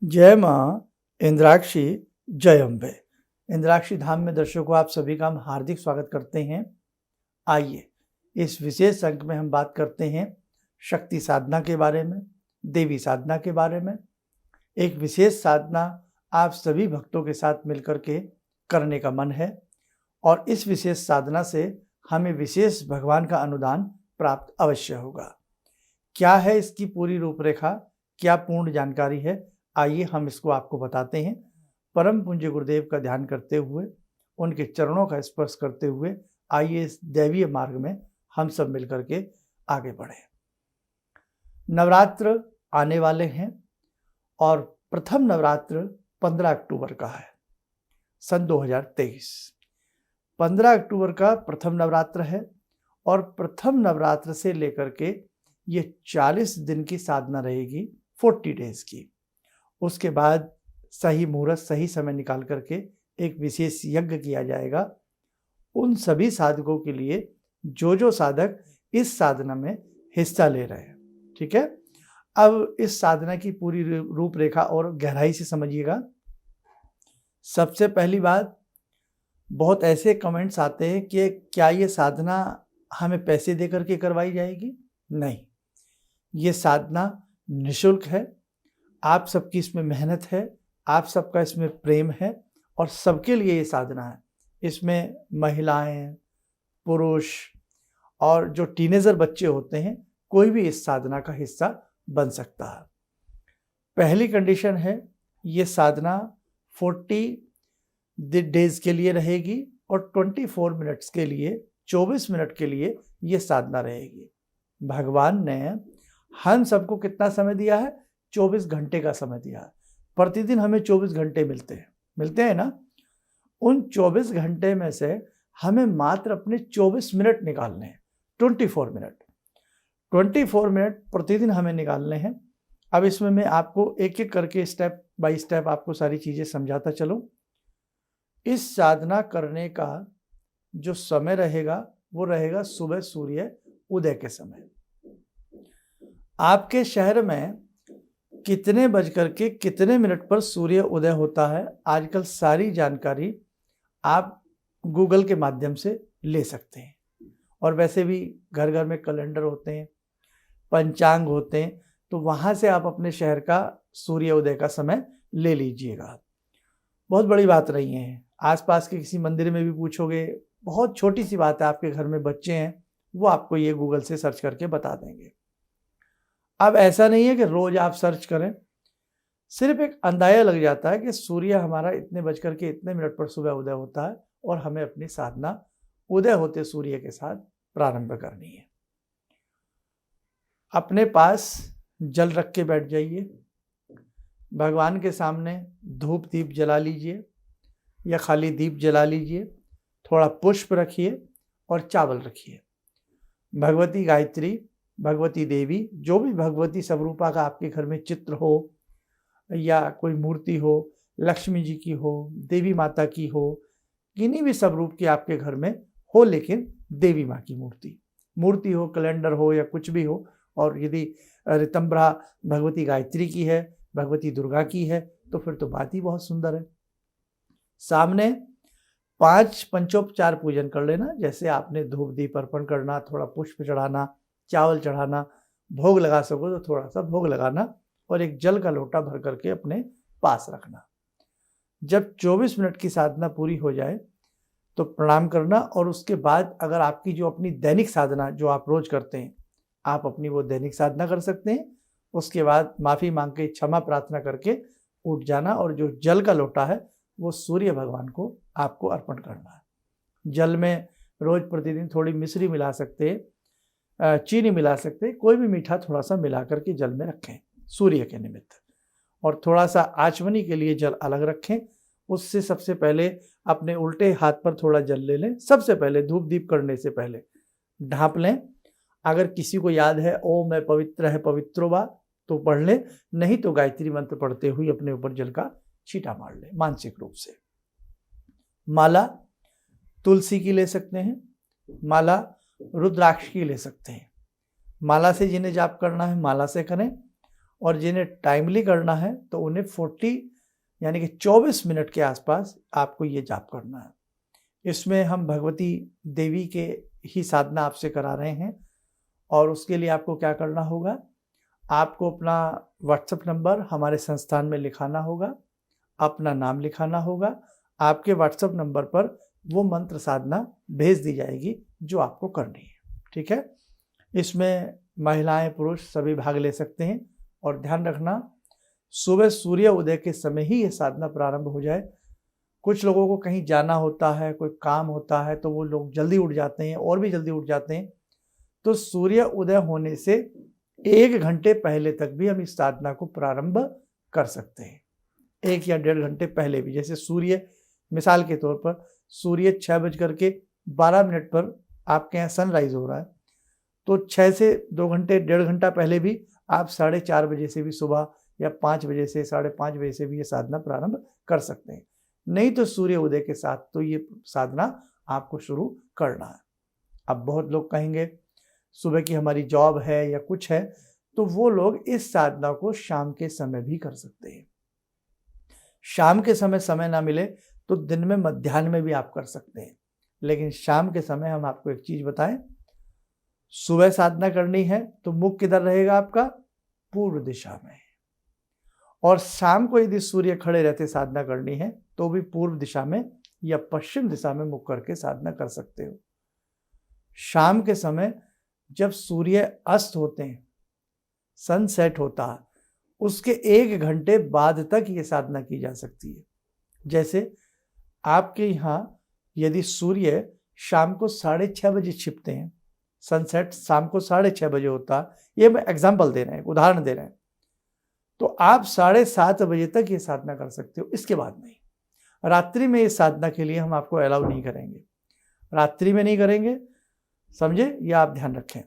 जय माँ इंद्राक्षी, जय अम्बे। इंद्राक्षी धाम में दर्शकों आप सभी का हम हार्दिक स्वागत करते हैं। आइए इस विशेष अंक में हम बात करते हैं शक्ति साधना के बारे में, देवी साधना के बारे में। एक विशेष साधना आप सभी भक्तों के साथ मिलकर के करने का मन है और इस विशेष साधना से हमें विशेष भगवान का अनुदान प्राप्त अवश्य होगा। क्या है इसकी पूरी रूपरेखा, क्या पूर्ण जानकारी है, आइए हम इसको आपको बताते हैं। परम पूज्य गुरुदेव का ध्यान करते हुए, उनके चरणों का स्पर्श करते हुए आइए इस दैवीय मार्ग में हम सब मिलकर के आगे बढ़े। नवरात्र आने वाले हैं और प्रथम नवरात्र 15 अक्टूबर का है, सन 2023। 15 अक्टूबर का प्रथम नवरात्र है और प्रथम नवरात्र से लेकर के ये 40 दिन की साधना रहेगी, 40 डेज की। उसके बाद सही मुहूर्त, सही समय निकाल करके एक विशेष यज्ञ किया जाएगा उन सभी साधकों के लिए जो साधक इस साधना में हिस्सा ले रहे हैं। ठीक है, अब इस साधना की पूरी रूपरेखा और गहराई से समझिएगा। सबसे पहली बात, बहुत ऐसे कमेंट्स आते हैं कि क्या ये साधना हमें पैसे दे करके करवाई जाएगी? नहीं, ये साधना निःशुल्क है। आप सबकी इसमें मेहनत है, आप सबका इसमें प्रेम है और सबके लिए ये साधना है। इसमें महिलाएं, पुरुष और जो टीनेजर बच्चे होते हैं, कोई भी इस साधना का हिस्सा बन सकता है। पहली कंडीशन है, ये साधना 40 डेज के लिए रहेगी और 24 मिनट्स के लिए, 24 मिनट के लिए ये साधना रहेगी। भगवान ने हम सबको कितना समय दिया है? 24 घंटे का समय दिया है। प्रतिदिन हमें 24 घंटे मिलते हैं ना। उन 24 घंटे में से हमें मात्र अपने 24 मिनट निकालने हैं। 24 मिनट प्रतिदिन हमें निकालने हैं। अब इसमें मैं आपको एक एक करके स्टेप बाय स्टेप आपको सारी चीज़ें समझाता चलूं। इस साधना करने का जो समय रहेगा वो रहेगा सुबह सूर्य उदय के समय। आपके शहर में कितने बज करके कितने मिनट पर सूर्य उदय होता है, आजकल सारी जानकारी आप गूगल के माध्यम से ले सकते हैं। और वैसे भी घर घर में कैलेंडर होते हैं, पंचांग होते हैं, तो वहाँ से आप अपने शहर का सूर्य उदय का समय ले लीजिएगा। बहुत बड़ी बात नहीं है। आसपास के किसी मंदिर में भी पूछोगे, बहुत छोटी सी बात है। आपके घर में बच्चे हैं, वो आपको ये गूगल से सर्च करके बता देंगे। अब ऐसा नहीं है कि रोज आप सर्च करें, सिर्फ एक अंदाजा लग जाता है कि सूर्य हमारा इतने बजकर के इतने मिनट पर सुबह उदय होता है और हमें अपनी साधना उदय होते सूर्य के साथ प्रारंभ करनी है। अपने पास जल रख के बैठ जाइए, भगवान के सामने धूप दीप जला लीजिए या खाली दीप जला लीजिए, थोड़ा पुष्प रखिए और चावल रखिए। भगवती गायत्री, भगवती देवी, जो भी भगवती स्वरूपा का आपके घर में चित्र हो या कोई मूर्ति हो, लक्ष्मी जी की हो, देवी माता की हो, किन्हीं भी स्वरूप की आपके घर में हो, लेकिन देवी माँ की मूर्ति हो, कैलेंडर हो या कुछ भी हो। और यदि ऋतंभरा भगवती गायत्री की है, भगवती दुर्गा की है, तो फिर तो बात ही बहुत सुंदर है। सामने 5 पंचोपचार पूजन कर लेना, जैसे आपने धूप दीप अर्पण करना, थोड़ा पुष्प चढ़ाना, चावल चढ़ाना, भोग लगा सको तो थोड़ा सा भोग लगाना और एक जल का लोटा भर करके अपने पास रखना। जब 24 मिनट की साधना पूरी हो जाए तो प्रणाम करना और उसके बाद अगर आपकी जो अपनी दैनिक साधना जो आप रोज करते हैं, आप अपनी वो दैनिक साधना कर सकते हैं। उसके बाद माफ़ी मांग के, क्षमा प्रार्थना करके उठ जाना और जो जल का लोटा है वो सूर्य भगवान को आपको अर्पण करना है। जल में रोज प्रतिदिन थोड़ी मिश्री मिला सकते हैं, चीनी मिला सकते हैं, कोई भी मीठा थोड़ा सा मिला करके जल में रखें सूर्य के निमित्त। और थोड़ा सा आचमनी के लिए जल अलग रखें। उससे सबसे पहले अपने उल्टे हाथ पर थोड़ा जल ले लें। सबसे पहले धूप दीप करने से पहले ढांप लें। अगर किसी को याद है ओम मैं पवित्र है पवित्रो वा, तो पढ़ लें, नहीं तो गायत्री मंत्र पढ़ते हुए अपने ऊपर जल का छींटा मार लें मानसिक रूप से। माला तुलसी की ले सकते हैं, माला रुद्राक्ष की ले सकते हैं। माला से जिन्हें जाप करना है माला से करें और जिन्हें टाइमली करना है तो उन्हें 40 यानी कि 24 मिनट के आसपास आपको ये जाप करना है। इसमें हम भगवती देवी के ही साधना आपसे करा रहे हैं और उसके लिए आपको क्या करना होगा, आपको अपना व्हाट्सएप नंबर हमारे संस्थान में लिखाना होगा, अपना नाम लिखाना होगा। आपके व्हाट्सएप नंबर पर वो मंत्र साधना भेज दी जाएगी जो आपको करनी है। ठीक है, इसमें महिलाएं पुरुष सभी भाग ले सकते हैं और ध्यान रखना सुबह सूर्य उदय के समय ही ये साधना प्रारंभ हो जाए। कुछ लोगों को कहीं जाना होता है, कोई काम होता है, तो वो लोग जल्दी उठ जाते हैं और भी जल्दी उठ जाते हैं। तो सूर्य उदय होने से 1 घंटे पहले तक भी हम इस साधना को प्रारंभ कर सकते हैं, 1 या 1.5 घंटे पहले भी। जैसे सूर्य, मिसाल के तौर पर सूर्य 6:12 पर आपके यहाँ सनराइज हो रहा है, तो 6 से 2 घंटे 1.5 घंटा पहले भी आप 4:30 बजे से भी सुबह या 5 बजे से 5:30 बजे से भी ये साधना प्रारंभ कर सकते हैं। नहीं तो सूर्य उदय के साथ तो ये साधना आपको शुरू करना है। अब बहुत लोग कहेंगे सुबह की हमारी जॉब है या कुछ है, तो वो लोग इस साधना को शाम के समय भी कर सकते हैं। शाम के समय ना मिले तो दिन में मध्याह्न में भी आप कर सकते हैं, लेकिन शाम के समय हम आपको एक चीज बताएं, सुबह साधना करनी है तो मुख किधर रहेगा आपका, पूर्व दिशा में, और शाम को यदि सूर्य खड़े रहते साधना करनी है तो भी पूर्व दिशा में या पश्चिम दिशा में मुख करके साधना कर सकते हो। शाम के समय जब सूर्य अस्त होते हैं, सनसेट होता है, उसके 1 घंटे बाद तक ये साधना की जा सकती है। जैसे आपके यहाँ यदि सूर्य शाम को 6:30 बजे छिपते हैं, सनसेट शाम को 6:30 बजे होता है, ये मैं एग्जाम्पल दे रहे हैं, उदाहरण दे रहे हैं, तो आप 7:30 बजे तक ये साधना कर सकते हो, इसके बाद नहीं। रात्रि में ये साधना के लिए हम आपको अलाउ नहीं करेंगे, रात्रि में नहीं करेंगे, समझे, ये आप ध्यान रखें।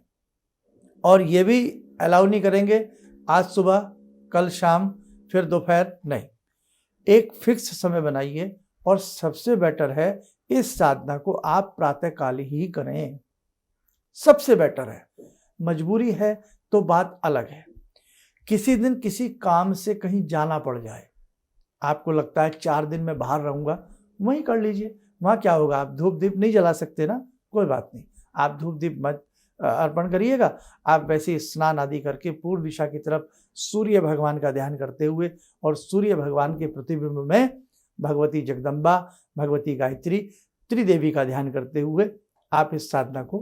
और ये भी अलाउ नहीं करेंगे आज सुबह, कल शाम, फिर दोपहर, नहीं। एक फिक्स समय बनाइए और सबसे बेटर है इस साधना को आप प्रातःकाल ही करें, सबसे बेटर है। मजबूरी है तो बात अलग है, किसी दिन किसी काम से कहीं जाना पड़ जाए, आपको लगता है 4 दिन में बाहर रहूंगा, वहीं कर लीजिए। वहां क्या होगा, आप धूप दीप नहीं जला सकते ना, कोई बात नहीं, आप धूप दीप मत अर्पण करिएगा। आप वैसे स्नान आदि करके पूर्व दिशा की तरफ सूर्य भगवान का ध्यान करते हुए और सूर्य भगवान के प्रतिबिंब में भगवती जगदम्बा, भगवती गायत्री, त्रिदेवी का ध्यान करते हुए आप इस साधना को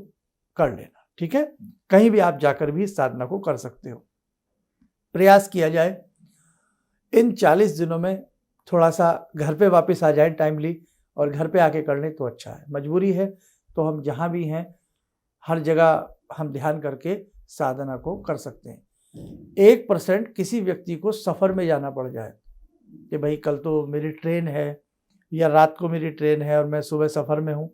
कर लेना। ठीक है, कहीं भी आप जाकर भी इस साधना को कर सकते हो। प्रयास किया जाए इन 40 दिनों में थोड़ा सा घर पे वापस आ जाए टाइमली, और घर पे आके कर लें तो अच्छा है। मजबूरी है तो हम जहाँ भी हैं हर जगह हम ध्यान करके साधना को कर सकते हैं। 1% किसी व्यक्ति को सफ़र में जाना पड़ जाए कि भाई कल तो मेरी ट्रेन है या रात को मेरी ट्रेन है और मैं सुबह सफ़र में हूँ,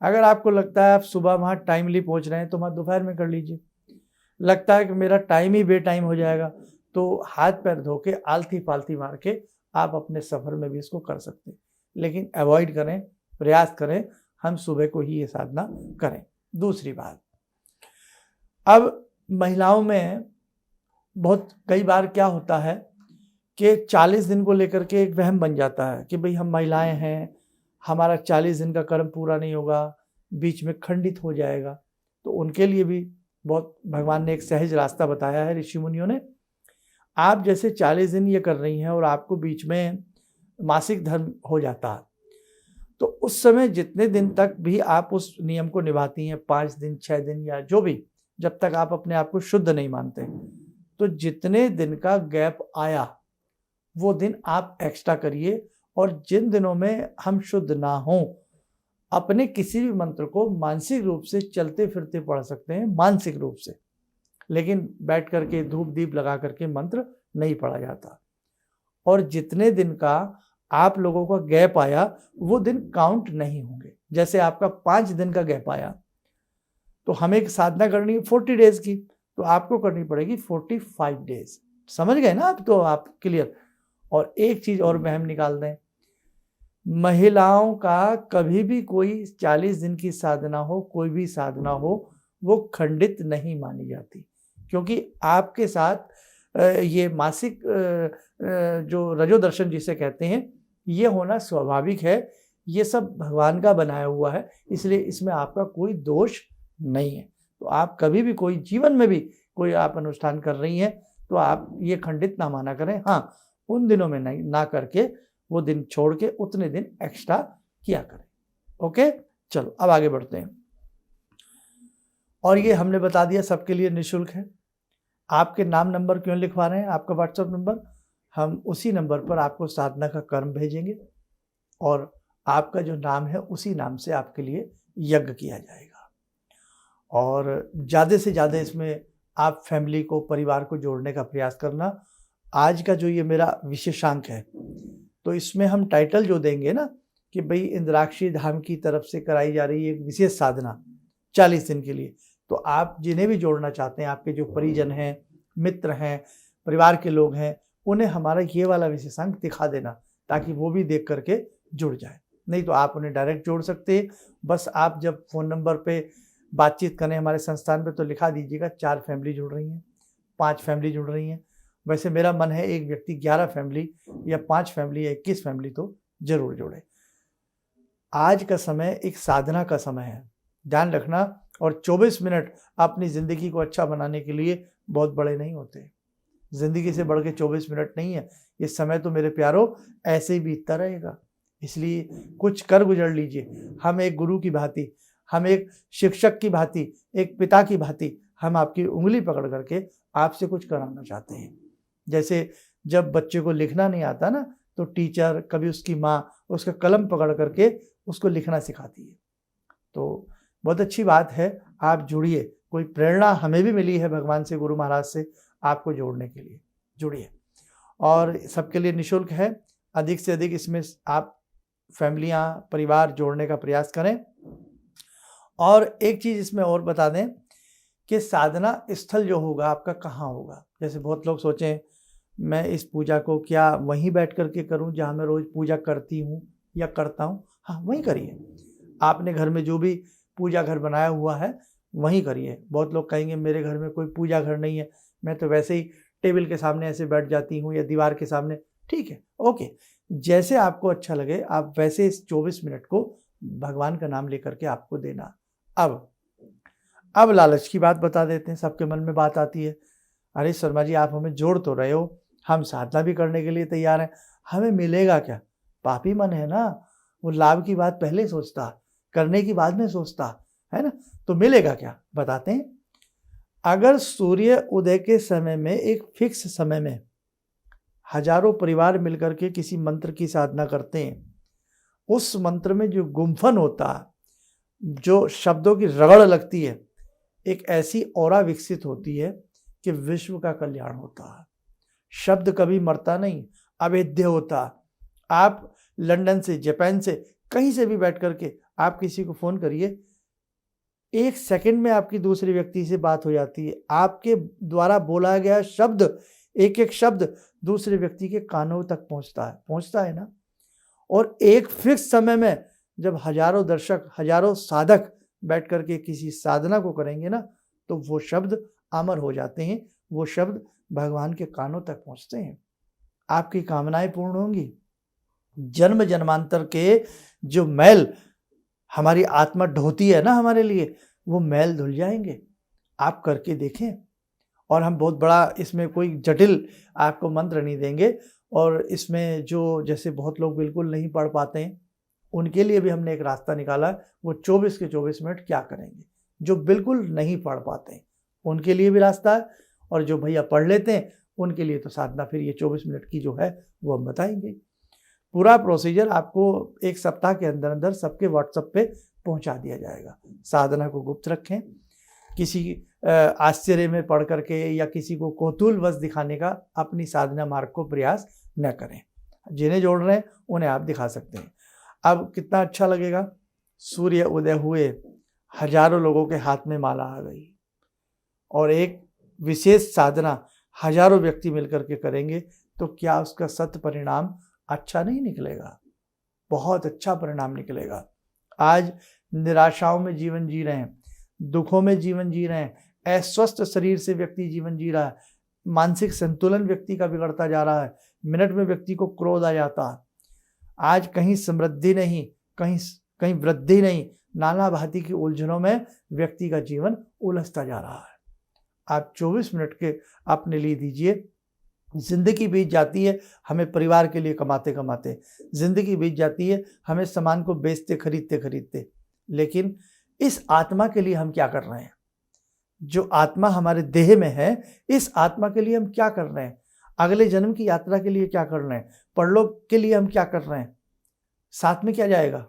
अगर आपको लगता है आप सुबह वहाँ टाइमली पहुँच रहे हैं तो वहाँ दोपहर में कर लीजिए। लगता है कि मेरा टाइम ही बेटाइम हो जाएगा तो हाथ पैर धो के आलती पालती मार के आप अपने सफ़र में भी इसको कर सकते हैं, लेकिन अवॉइड करें, प्रयास करें हम सुबह को ही ये साधना करें। दूसरी बात, अब महिलाओं में बहुत कई बार क्या होता है कि 40 दिन को लेकर के एक वहम बन जाता है कि भाई हम महिलाएं हैं, हमारा 40 दिन का कर्म पूरा नहीं होगा, बीच में खंडित हो जाएगा। तो उनके लिए भी बहुत भगवान ने एक सहज रास्ता बताया है ऋषि मुनियों ने। आप जैसे 40 दिन ये कर रही हैं और आपको बीच में मासिक धर्म हो जाता है, तो उस समय जितने दिन तक भी आप उस नियम को निभाती हैं, 5 दिन 6 दिन या जो भी, जब तक आप अपने आप को शुद्ध नहीं मानते, तो जितने दिन का गैप आया वो दिन आप एक्स्ट्रा करिए। और जिन दिनों में हम शुद्ध ना हों, अपने किसी भी मंत्र को मानसिक रूप से चलते फिरते पढ़ सकते हैं, मानसिक रूप से, लेकिन बैठ करके धूप दीप लगा करके मंत्र नहीं पढ़ा जाता। और जितने दिन का आप लोगों का गैप आया वो दिन काउंट नहीं होंगे। जैसे आपका 5 दिन का गैप आया तो हमें एक साधना करनी है 40 डेज की, तो आपको करनी पड़ेगी 45 डेज। समझ गए ना आप, तो आप क्लियर। और एक चीज और वहम निकाल दें, महिलाओं का कभी भी कोई 40 दिन की साधना हो, कोई भी साधना हो, वो खंडित नहीं मानी जाती, क्योंकि आपके साथ ये मासिक जो रजो दर्शन जिसे कहते हैं, ये होना स्वाभाविक है। ये सब भगवान का बनाया हुआ है, इसलिए इसमें आपका कोई दोष नहीं है। तो आप कभी भी कोई जीवन में भी कोई आप अनुष्ठान कर रही हैं तो आप ये खंडित ना माना करें। हाँ, उन दिनों में नहीं ना करके वो दिन छोड़ के उतने दिन एक्स्ट्रा किया करें। ओके, चलो अब आगे बढ़ते हैं। और ये हमने बता दिया सबके लिए निःशुल्क है। आपके नाम नंबर क्यों लिखवा रहे हैं, आपका व्हाट्सएप नंबर, हम उसी नंबर पर आपको साधना का कर्म भेजेंगे और आपका जो नाम है उसी नाम से आपके लिए यज्ञ किया जाएगा। और ज़्यादा से ज़्यादा इसमें आप फैमिली को, परिवार को जोड़ने का प्रयास करना। आज का जो ये मेरा विशेषांक है, तो इसमें हम टाइटल जो देंगे ना कि भाई इंद्राक्षी धाम की तरफ से कराई जा रही है एक विशेष साधना 40 दिन के लिए, तो आप जिन्हें भी जोड़ना चाहते हैं, आपके जो परिजन हैं, मित्र हैं, परिवार के लोग हैं, उन्हें हमारा ये वाला विशेषांक दिखा देना ताकि वो भी देख करके जुड़ जाए। नहीं तो आप उन्हें डायरेक्ट जोड़ सकते हैं। बस आप जब फ़ोन नंबर पे बातचीत करें हमारे संस्थान पे तो लिखा दीजिएगा 4 फैमिली जुड़ रही हैं, 5 फैमिली जुड़ रही हैं। वैसे मेरा मन है एक व्यक्ति 11 फैमिली या 5 फैमिली या 21 फैमिली तो जरूर जोड़े। आज का समय एक साधना का समय है, ध्यान रखना। और 24 मिनट अपनी ज़िंदगी को अच्छा बनाने के लिए बहुत बड़े नहीं होते। ज़िंदगी से बढ़ के 24 मिनट नहीं है। ये समय तो मेरे प्यारों ऐसे ही बीतता रहेगा, इसलिए कुछ कर गुजर लीजिए। हम एक गुरु की भांति, हम एक शिक्षक की भांति, एक पिता की भांति हम आपकी उंगली पकड़ करके आपसे कुछ कराना चाहते हैं। जैसे जब बच्चे को लिखना नहीं आता ना, तो टीचर, कभी उसकी माँ उसका कलम पकड़ करके उसको लिखना सिखाती है। तो बहुत अच्छी बात है, आप जुड़िए। कोई प्रेरणा हमें भी मिली है भगवान से, गुरु महाराज से, आपको जोड़ने के लिए। जुड़िए और सबके लिए निःशुल्क है। अधिक से अधिक इसमें आप फैमिलियाँ, परिवार जोड़ने का प्रयास करें। और एक चीज़ इसमें और बता दें कि साधना स्थल जो होगा आपका कहाँ होगा। जैसे बहुत लोग सोचें मैं इस पूजा को क्या वहीं बैठ करके करूं जहां मैं रोज़ पूजा करती हूं या करता हूं। हाँ, वहीं करिए। आपने घर में जो भी पूजा घर बनाया हुआ है वहीं करिए। बहुत लोग कहेंगे मेरे घर में कोई पूजा घर नहीं है, मैं तो वैसे ही टेबल के सामने ऐसे बैठ जाती हूँ या दीवार के सामने। ठीक है, ओके, जैसे आपको अच्छा लगे आप वैसे इस 24 मिनट को भगवान का नाम लेकर के आपको देना। अब लालच की बात बता देते हैं। सबके मन में बात आती है, अरे शर्मा जी आप हमें जोड़ तो रहे हो, हम साधना भी करने के लिए तैयार हैं, हमें मिलेगा क्या? पापी मन है ना, वो लाभ की बात पहले सोचता, करने की बाद में सोचता है ना। तो मिलेगा क्या, बताते हैं। अगर सूर्य उदय के समय में, एक फिक्स समय में हजारों परिवार मिलकर के किसी मंत्र की साधना करते हैं, उस मंत्र में जो गुम्फन होता, जो शब्दों की रगड़ लगती है, एक ऐसी ऑरा विकसित होती है कि विश्व का कल्याण होता है। शब्द कभी मरता नहीं, अभेद्य होता। आप लंदन से, जापान से, कहीं से भी बैठ करके आप किसी को फोन करिए, 1 सेकंड में आपकी दूसरे व्यक्ति से बात हो जाती है। आपके द्वारा बोला गया शब्द, एक एक शब्द दूसरे व्यक्ति के कानों तक पहुंचता है ना। और एक फिक्स समय में जब हजारों दर्शक, हजारों साधक बैठ करके किसी साधना को करेंगे ना, तो वो शब्द अमर हो जाते हैं, वो शब्द भगवान के कानों तक पहुंचते हैं। आपकी कामनाएं पूर्ण होंगी। जन्म जन्मांतर के जो मैल हमारी आत्मा ढोती है ना हमारे लिए, वो मैल धुल जाएंगे। आप करके देखें। और हम बहुत बड़ा इसमें कोई जटिल आपको मंत्र नहीं देंगे। और इसमें जो जैसे बहुत लोग बिल्कुल नहीं पढ़ पाते हैं, उनके लिए भी हमने एक रास्ता निकाला। वो 24 के 24 मिनट क्या करेंगे, जो बिल्कुल नहीं पढ़ पाते हैं उनके लिए भी रास्ता है। और जो भैया पढ़ लेते हैं उनके लिए तो साधना फिर ये 24 मिनट की जो है वो हम बताएंगे। पूरा प्रोसीजर आपको 1 सप्ताह के अंदर अंदर सबके व्हाट्सएप पे पहुंचा दिया जाएगा। साधना को गुप्त रखें, किसी आश्चर्य में पढ़ करके या किसी को कौतूहलवश दिखाने का अपनी साधना मार्ग को प्रयास न करें। जिन्हें जोड़ रहे हैं उन्हें आप दिखा सकते हैं। अब कितना अच्छा लगेगा, सूर्य उदय हुए, हजारों लोगों के हाथ में माला आ गई और एक विशेष साधना हजारों व्यक्ति मिलकर के करेंगे, तो क्या उसका सत्य परिणाम अच्छा नहीं निकलेगा? बहुत अच्छा परिणाम निकलेगा। आज निराशाओं में जीवन जी रहे हैं, दुखों में जीवन जी रहे हैं, अस्वस्थ शरीर से व्यक्ति जीवन जी रहा है, मानसिक संतुलन व्यक्ति का बिगड़ता जा रहा है। मिनट में व्यक्ति को क्रोध आ जाता है। आज कहीं समृद्धि नहीं, कहीं वृद्धि नहीं, नाना भांति की उलझनों में व्यक्ति का जीवन उलझता जा रहा है। आप 24 मिनट के अपने लिए दीजिए। जिंदगी बीत जाती है हमें परिवार के लिए कमाते कमाते, जिंदगी बीत जाती है हमें सामान को बेचते खरीदते खरीदते, लेकिन इस आत्मा के लिए हम क्या कर रहे हैं? जो आत्मा हमारे देह में है, इस आत्मा के लिए हम क्या कर रहे हैं? अगले जन्म की यात्रा के लिए क्या कर रहे हैं? परलोक के लिए हम क्या कर रहे हैं? साथ में क्या जाएगा?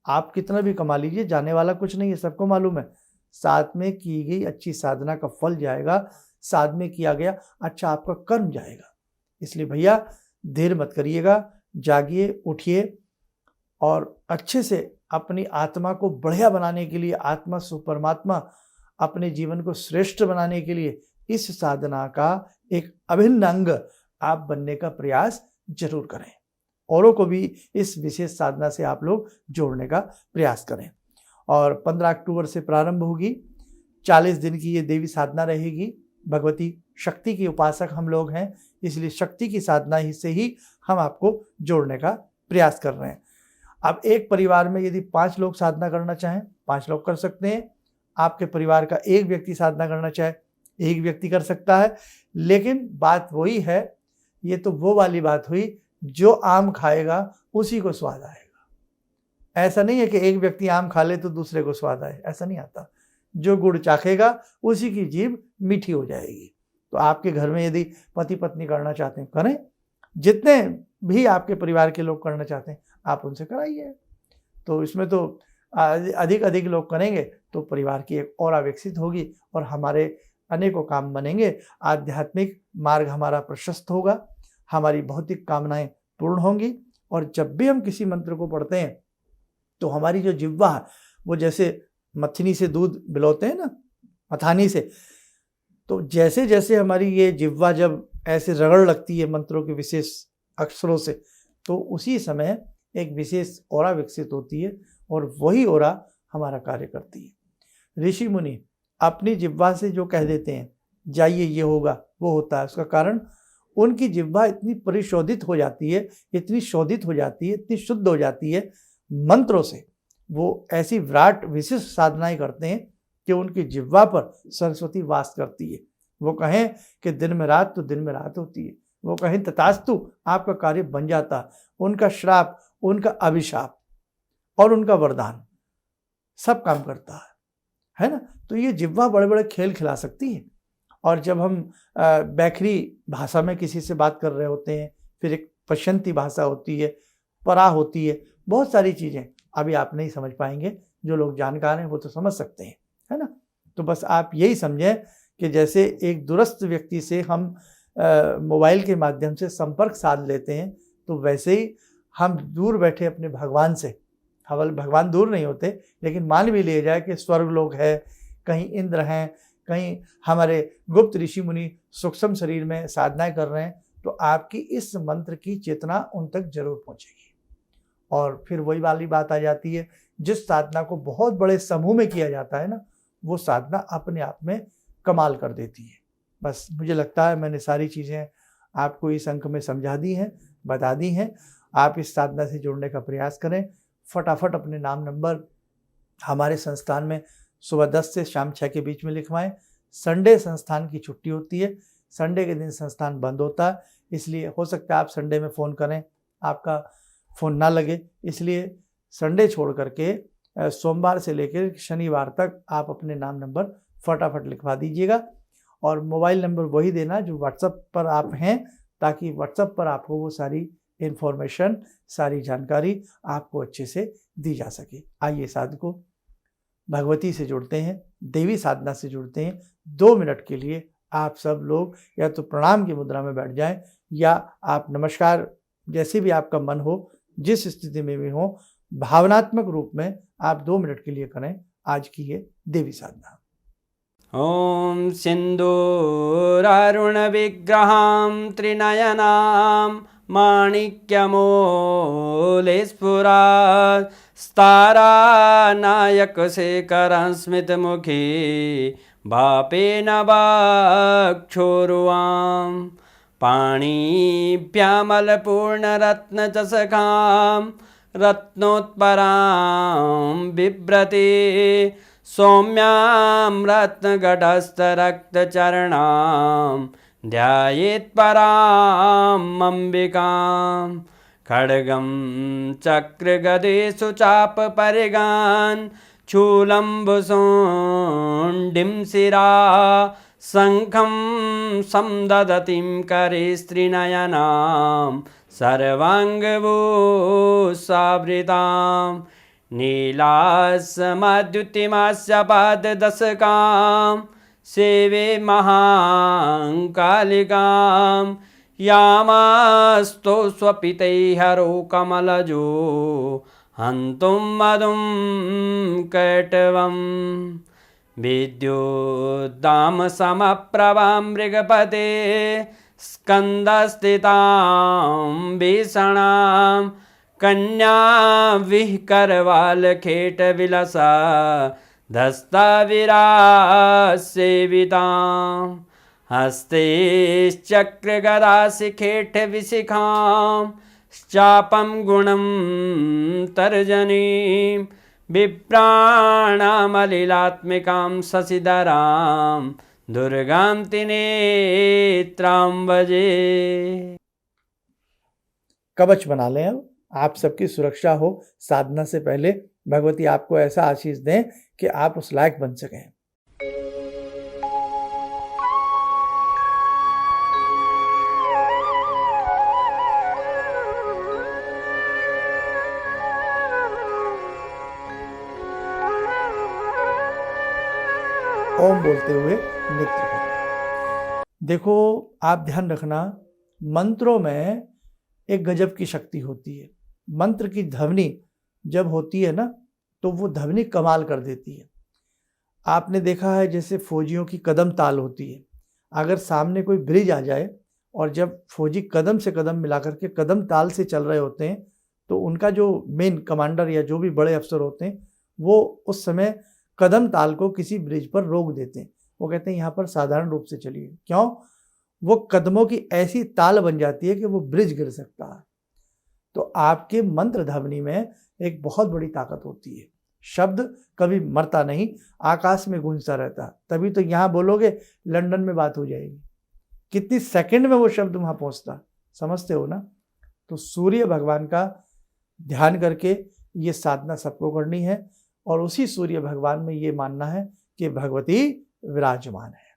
आप कितना भी कमा लीजिए, जाने वाला कुछ नहीं है, सबको मालूम है। साथ में की गई अच्छी साधना का फल जाएगा, साथ में किया गया अच्छा आपका कर्म जाएगा। इसलिए भैया देर मत करिएगा, जागिए, उठिए और अच्छे से अपनी आत्मा को बढ़िया बनाने के लिए, आत्मा सुपरमात्मा अपने जीवन को श्रेष्ठ बनाने के लिए इस साधना का एक अभिन्न अंग आप बनने का प्रयास जरूर करें। औरों को भी इस विशेष साधना से आप लोग जोड़ने का प्रयास करें। और 15 अक्टूबर से प्रारंभ होगी, 40 दिन की ये देवी साधना रहेगी। भगवती शक्ति की उपासक हम लोग हैं, इसलिए शक्ति की साधना ही से ही हम आपको जोड़ने का प्रयास कर रहे हैं। अब एक परिवार में यदि 5 लोग साधना करना चाहें, 5 लोग कर सकते हैं। आपके परिवार का एक व्यक्ति साधना करना चाहे, एक व्यक्ति कर सकता है। लेकिन बात वही है, ये तो वो वाली बात हुई, जो आम खाएगा उसी को स्वाद आएगा। ऐसा नहीं है कि एक व्यक्ति आम खा ले तो दूसरे को स्वाद आए, ऐसा नहीं आता। जो गुड़ चाखेगा उसी की जीभ मीठी हो जाएगी। तो आपके घर में यदि पति पत्नी करना चाहते हैं करें, जितने भी आपके परिवार के लोग करना चाहते हैं आप उनसे कराइए। तो इसमें तो अधिक लोग करेंगे तो परिवार की एक और विकसित होगी और हमारे अनेकों काम बनेंगे। आध्यात्मिक मार्ग हमारा प्रशस्त होगा, हमारी भौतिक कामनाएं पूर्ण होंगी। और जब भी हम किसी मंत्र को पढ़ते हैं तो हमारी जो जिह्वा है वो जैसे मथनी से दूध बिलोते हैं ना, मथानी से, तो जैसे जैसे हमारी ये जिह्वा जब ऐसे रगड़ लगती है मंत्रों के विशेष अक्षरों से, तो उसी समय एक विशेष ओरा विकसित होती है और वही ओरा हमारा कार्य करती है। ऋषि मुनि अपनी जिह्वा से जो कह देते हैं जाइए ये होगा वो होता है, उसका कारण उनकी जिह्वा इतनी परिशोधित हो जाती है, इतनी शोधित हो जाती है, इतनी शुद्ध हो जाती है मंत्रों से। वो ऐसी विराट विशिष्ट साधनाएं करते हैं कि उनकी जिह्वा पर सरस्वती वास करती है। वो कहें कि दिन में रात तो दिन में रात होती है, वो कहें तथास्तु आपका कार्य बन जाता। उनका श्राप, उनका अभिशाप और उनका वरदान सब काम करता है ना। तो ये जिह्वा बड़े बड़े खेल खिला सकती है। और जब हम बैखरी भाषा में किसी से बात कर रहे होते हैं, फिर एक पश्चंती भाषा होती है, परा होती है, बहुत सारी चीज़ें अभी आप नहीं समझ पाएंगे। जो लोग जानकार हैं वो तो समझ सकते हैं, है ना। तो बस आप यही समझें कि जैसे एक दूरस्थ व्यक्ति से हम मोबाइल के माध्यम से संपर्क साध लेते हैं, तो वैसे ही हम दूर बैठे अपने भगवान से, भगवान दूर नहीं होते, लेकिन मान भी लिया जाए कि स्वर्ग लोग है, कहीं इंद्र हैं, कहीं हमारे गुप्त ऋषि मुनि सूक्ष्म शरीर में साधनाएं कर रहे हैं, तो आपकी इस मंत्र की चेतना उन तक जरूर पहुंचेगी। और फिर वही वाली बात आ जाती है, जिस साधना को बहुत बड़े समूह में किया जाता है ना, वो साधना अपने आप में कमाल कर देती है। बस मुझे लगता है मैंने सारी चीज़ें आपको इस अंक में समझा दी हैं, बता दी हैं। आप इस साधना से जुड़ने का प्रयास करें। फटाफट अपने नाम नंबर हमारे संस्थान में सुबह 10 से शाम 6 के बीच में लिखवाएं। संडे संस्थान की छुट्टी होती है, संडे के दिन संस्थान बंद होता है, इसलिए हो सकता है आप संडे में फ़ोन करें, आपका फ़ोन ना लगे, इसलिए संडे छोड़ करके सोमवार से लेकर शनिवार तक आप अपने नाम नंबर फटाफट लिखवा दीजिएगा। और मोबाइल नंबर वही देना जो व्हाट्सएप पर आप हैं, ताकि व्हाट्सएप पर आपको वो सारी इन्फॉर्मेशन, सारी जानकारी आपको अच्छे से दी जा सके। आइए साधकों, भगवती से जुड़ते हैं, देवी साधना से जुड़ते हैं। 2 मिनट के लिए आप सब लोग या तो प्रणाम की मुद्रा में बैठ जाएं, या आप नमस्कार, जैसे भी आपका मन हो, जिस स्थिति में भी हो, भावनात्मक रूप में आप 2 मिनट के लिए करें आज की ये देवी साधना। ॐ सिन्दूरारुणविग्रहां त्रिनयनां माणिक्यमूलस्फुरात् स्तारानायकशेखरं स्मितमुखी वापेन वक्षोरुवां पाणिभ्यामलपूर्णरत्नचषकां रत्नोत्परां बिभ्रते सौम्यां रत्नघटस्थरक्तचरणां ध्यायेत्पराम् अम्बिकां खड्गं चक्रगदेषु चापपरिगान् शूलम्बुशोण्डिं शिरा शङ्खं संदधतीं करे स्त्रीनयनां सर्वाङ्गभूषावृतां नीलासमद्युतिमास्य पाददशकां सेवे महाकालिकां यामास्तो स्वपितैहरो कमलजो हन्तुं मधुं कैटवं विद्युद्दामसमप्रभां मृगपते स्कन्दस्थितां भीषणां कन्या विहकरवालखेटविलसा धस्ताविरासेवितां हस्तैश्चक्रगदाशिखेटविशिखां चापं गुणं तर्जनीं विप्राणामलिलात्मिकां शशिधरां दुर्गां त्रिनेत्रां भजे। कवच बना लें। अब आप सबकी सुरक्षा हो। साधना से पहले भगवती आपको ऐसा आशीष दें कि आप उस लायक बन सकें। ओम बोलते हुए नेत्र खोलें। देखो, आप ध्यान रखना, मंत्रों में एक गजब की शक्ति होती है। मंत्र की ध्वनि जब होती है ना, तो वो ध्वनि कमाल कर देती है। आपने देखा है जैसे फौजियों की कदम ताल होती है। अगर सामने कोई ब्रिज आ जाए और जब फौजी कदम से कदम मिला करके कदम ताल से चल रहे होते हैं, तो उनका जो मेन कमांडर या जो भी बड़े अफसर होते हैं, वो उस समय कदम ताल को किसी ब्रिज पर रोक देते हैं। वो कहते हैं यहाँ पर साधारण रूप से चलिए। क्यों? वो कदमों की ऐसी ताल बन जाती है कि वो ब्रिज गिर सकता है। तो आपके मंत्र ध्वनि में एक बहुत बड़ी ताकत होती है। शब्द कभी मरता नहीं, आकाश में गूंजता रहता। तभी तो यहाँ बोलोगे लंदन में बात हो जाएगी, कितनी सेकंड में वो शब्द वहाँ पहुँचता, समझते हो ना। तो सूर्य भगवान का ध्यान करके ये साधना सबको करनी है और उसी सूर्य भगवान में ये मानना है कि भगवती विराजमान है।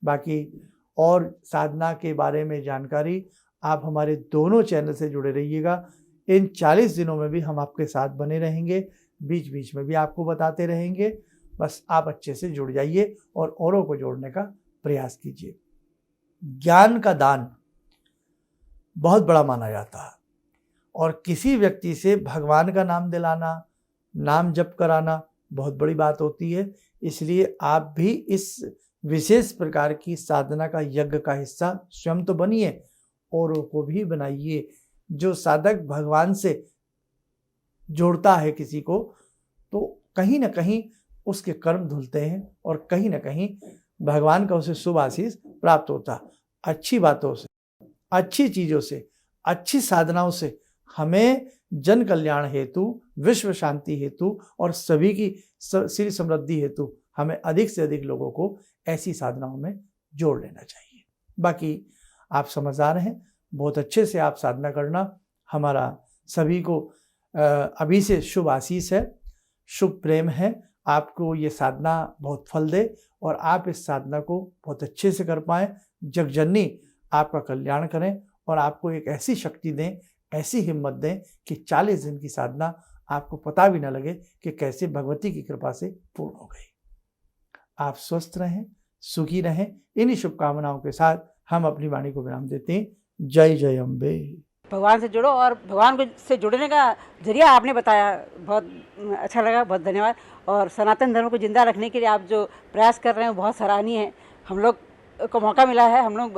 बाकी और साधना के बारे में जानकारी आप हमारे दोनों चैनल से जुड़े रहिएगा। इन 40 दिनों में भी हम आपके साथ बने रहेंगे, बीच बीच में भी आपको बताते रहेंगे। बस आप अच्छे से जुड़ जाइए और औरों को जोड़ने का प्रयास कीजिए। ज्ञान का दान बहुत बड़ा माना जाता है और किसी व्यक्ति से भगवान का नाम दिलाना, नाम जप कराना बहुत बड़ी बात होती है। इसलिए आप भी इस विशेष प्रकार की साधना का यज्ञ का हिस्सा स्वयं तो बनिए, औरों को भी बनाइए। जो साधक भगवान से जोड़ता है किसी को, तो कहीं ना कहीं उसके कर्म धुलते हैं और कहीं ना कहीं भगवान का उसे शुभ आशीष प्राप्त होता। अच्छी बातों से, अच्छी चीज़ों से, अच्छी साधनाओं से हमें जन कल्याण हेतु, विश्व शांति हेतु और सभी की श्री समृद्धि हेतु हमें अधिक से अधिक लोगों को ऐसी साधनाओं में जोड़ लेना चाहिए। बाकी आप समझदार हैं, बहुत अच्छे से आप साधना करना। हमारा सभी को अभी से शुभ आशीष है, शुभ प्रेम है। आपको ये साधना बहुत फल दे और आप इस साधना को बहुत अच्छे से कर पाएँ। जगजननी आपका कल्याण करें और आपको एक ऐसी शक्ति दें, ऐसी हिम्मत दें कि 40 दिन की साधना आपको पता भी ना लगे कि कैसे भगवती की कृपा से पूर्ण हो गई। आप स्वस्थ रहें, सुखी रहें। इन्हीं शुभकामनाओं के साथ हम अपनी वाणी को विराम देते हैं। जय जय अम्बे। भगवान से जुड़ो और भगवान को से जुड़ने का जरिया आपने बताया, बहुत अच्छा लगा, बहुत धन्यवाद। और सनातन धर्म को जिंदा रखने के लिए आप जो प्रयास कर रहे हैं वो बहुत सराहनीय है। हम लोग को मौका मिला है, हम लोग